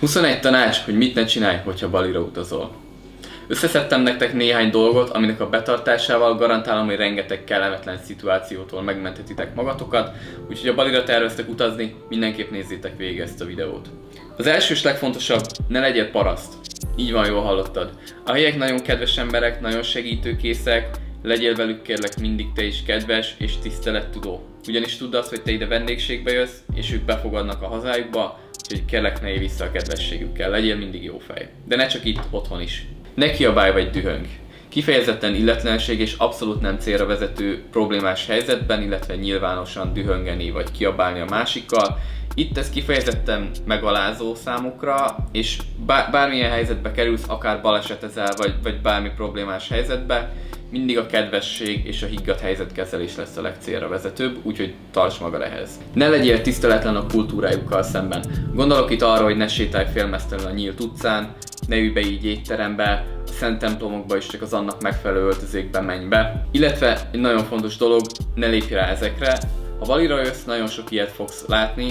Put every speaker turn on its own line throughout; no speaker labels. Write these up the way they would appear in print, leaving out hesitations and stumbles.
21 tanács, hogy mit ne csinálj, hogyha Balira utazol. Összeszedtem nektek néhány dolgot, aminek a betartásával garantálom, hogy rengeteg kellemetlen szituációtól megmenthetitek magatokat, úgyhogy ha Balira terveztek utazni, mindenképp nézzétek végig ezt a videót. Az első és legfontosabb, ne legyél paraszt. Így van, jól hallottad. A helyiek nagyon kedves emberek, nagyon segítőkészek, legyél velük kérlek mindig te is kedves és tisztelettudó. Ugyanis tudd azt, hogy te ide vendégségbe jössz, és ők befogadnak a hazájukba, úgyhogy kérlek ne élj vissza a kedvességükkel, legyél mindig jó fej. De ne csak itt, otthon is. Ne kiabálj vagy dühöng. Kifejezetten illetlenség és abszolút nem célra vezető problémás helyzetben, illetve nyilvánosan dühöngeni vagy kiabálni a másikkal. Itt ez kifejezetten megalázó számukra, és bármilyen helyzetbe kerülsz, akár balesetezel, vagy bármi problémás helyzetbe, mindig a kedvesség és a higgadt helyzetkezelés lesz a legcélra vezetőbb, úgyhogy tarts magad ehhez. Ne legyél tiszteletlen a kultúrájukkal szemben. Gondolok itt arra, hogy ne sétálj félmeztelenül a nyílt utcán, ne ülj be így étterembe, a szent templomokba is csak az annak megfelelő öltözékben menj be. Illetve egy nagyon fontos dolog, ne lépj rá ezekre. Ha Balira jössz, nagyon sok ilyet fogsz látni.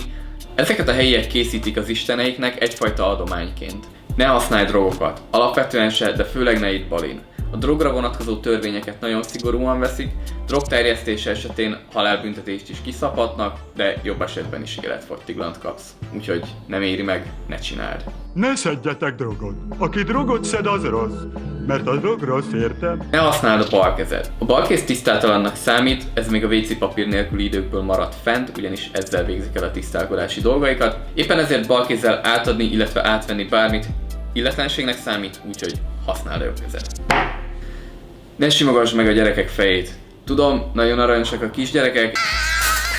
Ezeket a helyiek készítik az isteneiknek egyfajta adományként. Ne használj drogokat, alapvetően se, de főleg ne itt Balin. A drogra vonatkozó törvényeket nagyon szigorúan veszik, drogterjesztése esetén halálbüntetést is kiszabhatnak, de jobb esetben is életfogytiglant kapsz. Úgyhogy nem éri meg, ne csináld.
Ne szedjetek drogot. Aki drogot szed, az rossz. Mert a drog rossz, érted?
Ne használd a balkezed. A balkéz tisztátalannak számít, ez még a WC papír nélküli időkből maradt fent, ugyanis ezzel végzik el a tisztálkodási dolgaikat. Éppen ezért balkézzel átadni, illetve átvenni bármit illetlenségnek számít, úgyhogy használd a jobb kezed. Ne simogass meg a gyerekek fejét. Tudom, nagyon aranyosak a kisgyerekek,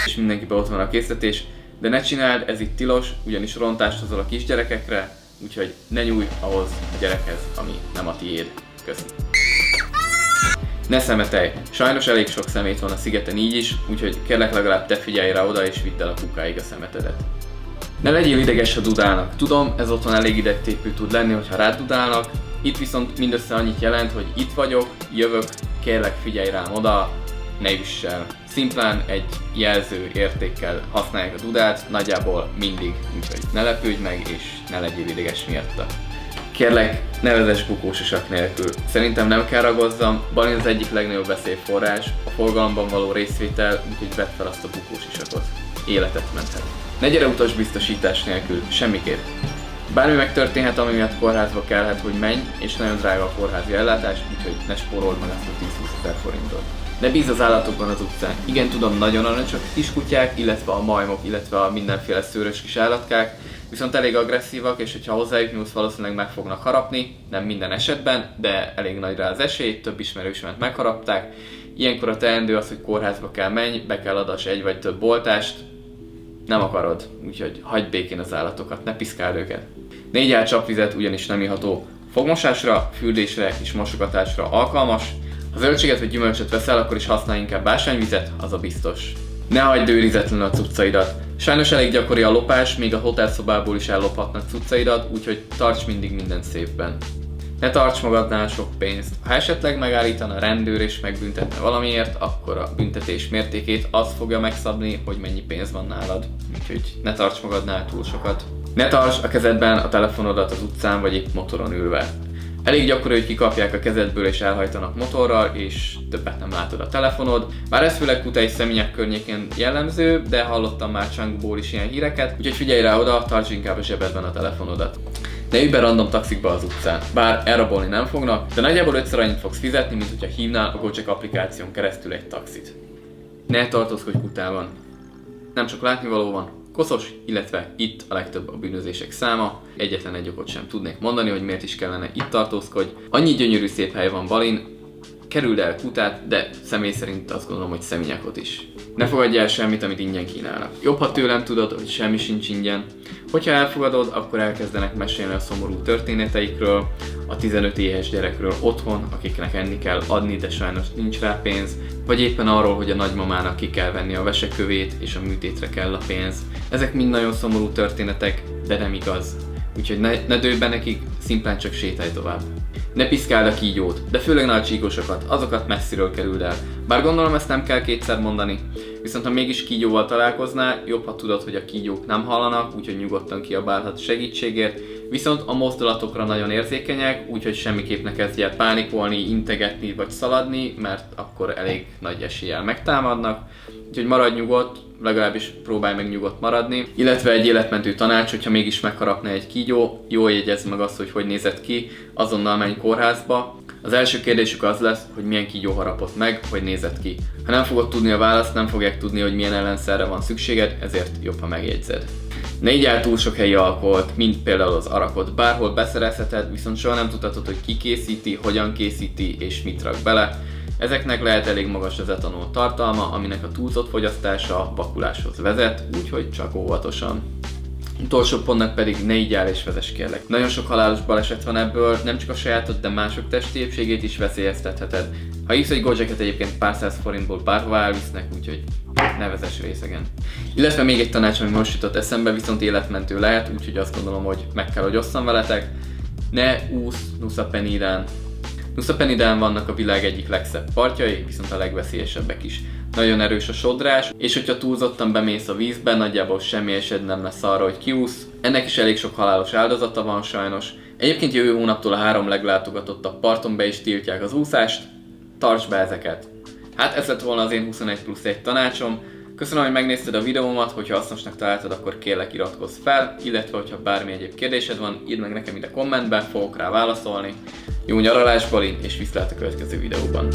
és mindenkiben ott van a késztetés, de ne csináld, ez itt tilos, ugyanis rontást hozol a kisgyerekekre, úgyhogy ne nyújj ahhoz a gyerekhez, ami nem a tiéd. Köszi. Ne szemetelj. Sajnos elég sok szemét van a szigeten így is, úgyhogy kérlek legalább te figyelj rá oda és vidd el a kukáig a szemetedet. Ne legyél ideges, ha dudálnak. Tudom, ez otthon elég idegtépő tud lenni, hogyha rád dudálnak. Itt viszont mindössze annyit jelent, hogy itt vagyok, jövök, kérlek figyelj rám oda, ne üss el. Szimplán egy jelző értékkel használják a dudát, nagyjából mindig, úgyhogy ne lepődj meg és ne legyél ideges miatta. Kérlek, ne vezess bukósisak nélkül. Szerintem nem kell ragozzam, Balin az egyik legnagyobb veszélyforrás, a forgalomban való részvétel, úgyhogy vedd fel azt a bukósisakot. Életet menthet. Ne gyere utasbiztosítás nélkül, semmiképp. Bármi megtörténhet, ami miatt kórházba kellhet, hogy menj, és nagyon drága a kórházi ellátás, úgyhogy ne spórold meg azt a 10-20 ezer forintot. Ne bízz az állatokban az utcán. Igen, tudom, nagyon aranyosak a kiskutyák, illetve a majmok, illetve a mindenféle szőrös kis állatkák, viszont elég agresszívak, és hogyha hozzájuk nyúlsz, valószínűleg meg fognak harapni, nem minden esetben, de elég nagy rá az esély, több ismerősömet megharapták. Ilyenkor a teendő az, hogy kórházba kell menj, be kell adass egy vagy több oltást, nem akarod, úgyhogy hagyd békén az állatokat, ne piszkáld őket. Ne igyál csapvizet, ugyanis nem iható. Fogmosásra, fürdésre és mosogatásra alkalmas. Ha zöldséget vagy gyümölcsöt veszel, akkor is használj inkább ásványvizet, az a biztos. Ne hagyd őrizetlenül a cuccaidat. Sajnos elég gyakori a lopás, még a hotelszobából is ellophatnak cuccaidat, úgyhogy tarts mindig mindent szépben. Ne tarts magadnál sok pénzt. Ha esetleg megállítana a rendőr és megbüntetne valamiért, akkor a büntetés mértékét az fogja megszabni, hogy mennyi pénz van nálad. Úgyhogy ne tarts magadnál túl sokat. Ne tarts a kezedben a telefonodat az utcán vagy épp motoron ülve. Elég gyakori, hogy kikapják a kezedből és elhajtanak motorral, és többet nem látod a telefonod. Bár ez főleg Kuta és Szemények környékén jellemző, de hallottam már Cangóból is ilyen híreket, úgyhogy figyelj rá oda, tartsd inkább a zsebedben a telefonodat. Ne ülj be random taxikba az utcán, bár elrabolni nem fognak, de nagyjából 5-ször annyit fogsz fizetni, mint hogyha hívnál a Gojek applikáción keresztül egy taxit. Ne tartózkodj Kutában. Nem csak látnivaló van, koszos, illetve itt a legtöbb a bűnözések száma. Egyetlen egy okot sem tudnék mondani, hogy miért is kellene itt tartózkodj. Annyi gyönyörű szép hely van Balin, kerüld el Kutát, de személy szerint azt gondolom, hogy Szeményekot is. Ne fogadj el semmit, amit ingyen kínálnak. Jobb, ha tőlem tudod, hogy semmi sincs ingyen. Hogyha elfogadod, akkor elkezdenek mesélni a szomorú történeteikről, a 15 éhes gyerekről otthon, akiknek enni kell adni, de sajnos nincs rá pénz, vagy éppen arról, hogy a nagymamának ki kell venni a vesekövét, és a műtétre kell a pénz. Ezek mind nagyon szomorú történetek, de nem igaz. Úgyhogy ne dőlj be nekik, szimplán csak sétálj tovább. Ne piszkáld a kígyót, de főleg nagy csíkosokat, azokat messziről kerüld el. Bár gondolom ezt nem kell kétszer mondani, viszont ha mégis kígyóval találkoznál, jobb ha tudod, hogy a kígyók nem hallanak, úgyhogy nyugodtan kiabálhat segítségért, viszont a mozdulatokra nagyon érzékenyek, úgyhogy semmiképp ne kezdj el pánikolni, integetni vagy szaladni, mert akkor elég nagy eséllyel megtámadnak. Úgyhogy maradj nyugodt, legalábbis próbálj meg nyugodt maradni. Illetve egy életmentő tanács, hogyha mégis megharapna egy kígyó, jól jegyezd meg azt, hogy nézett ki, azonnal menj kórházba. Az első kérdésük az lesz, hogy milyen kígyó harapott meg, hogy nézett ki. Ha nem fogod tudni a választ, nem fogják tudni, hogy milyen ellenszerre van szükséged, ezért jobb, ha megjegyzed. Ne igyál túl sok helyi alkoholt, mint például az arakot. Bárhol beszerezheted, viszont soha nem tudhatod, hogy ki készíti, hogyan készíti és mit rak bele. Ezeknek lehet elég magas az etanol tartalma, aminek a túlzott fogyasztása vakuláshoz vezet, úgyhogy csak óvatosan. Utolsó pontnak pedig ne igyál és vezess kérlek. Nagyon sok halálos baleset van ebből, nem csak a sajátod, de mások testi épségét is veszélyeztetheted. Ha hívsz egy Gojeket, egyébként pár száz forintból bárhová elvisznek, úgyhogy ne vezess részegen. Illetve még egy tanács, ami most jutott eszembe, viszont életmentő lehet, úgyhogy azt gondolom, hogy meg kell, hogy osszam veletek. Ne úsz Nusa Penidán. Nusa Penidán vannak a világ egyik legszebb partjai, viszont a legveszélyesebbek is. Nagyon erős a sodrás, és hogyha túlzottan bemész a vízbe, nagyjából semmi esélyed nem lesz arra, hogy kiúsz. Ennek is elég sok halálos áldozata van sajnos. Egyébként jövő hónaptól a 3 leglátogatottabb parton be is tiltják az úszást. Tartsd be ezeket! Hát ez lett volna az én 21+1 tanácsom. Köszönöm, hogy megnézted a videómat, hogyha hasznosnak találtad, akkor kérlek iratkozz fel, illetve hogyha bármi egyéb kérdésed van, írd meg nekem ide kommentben, fogok rá válaszolni. Jó nyaralás, Balint, és viszlát a következő videóban!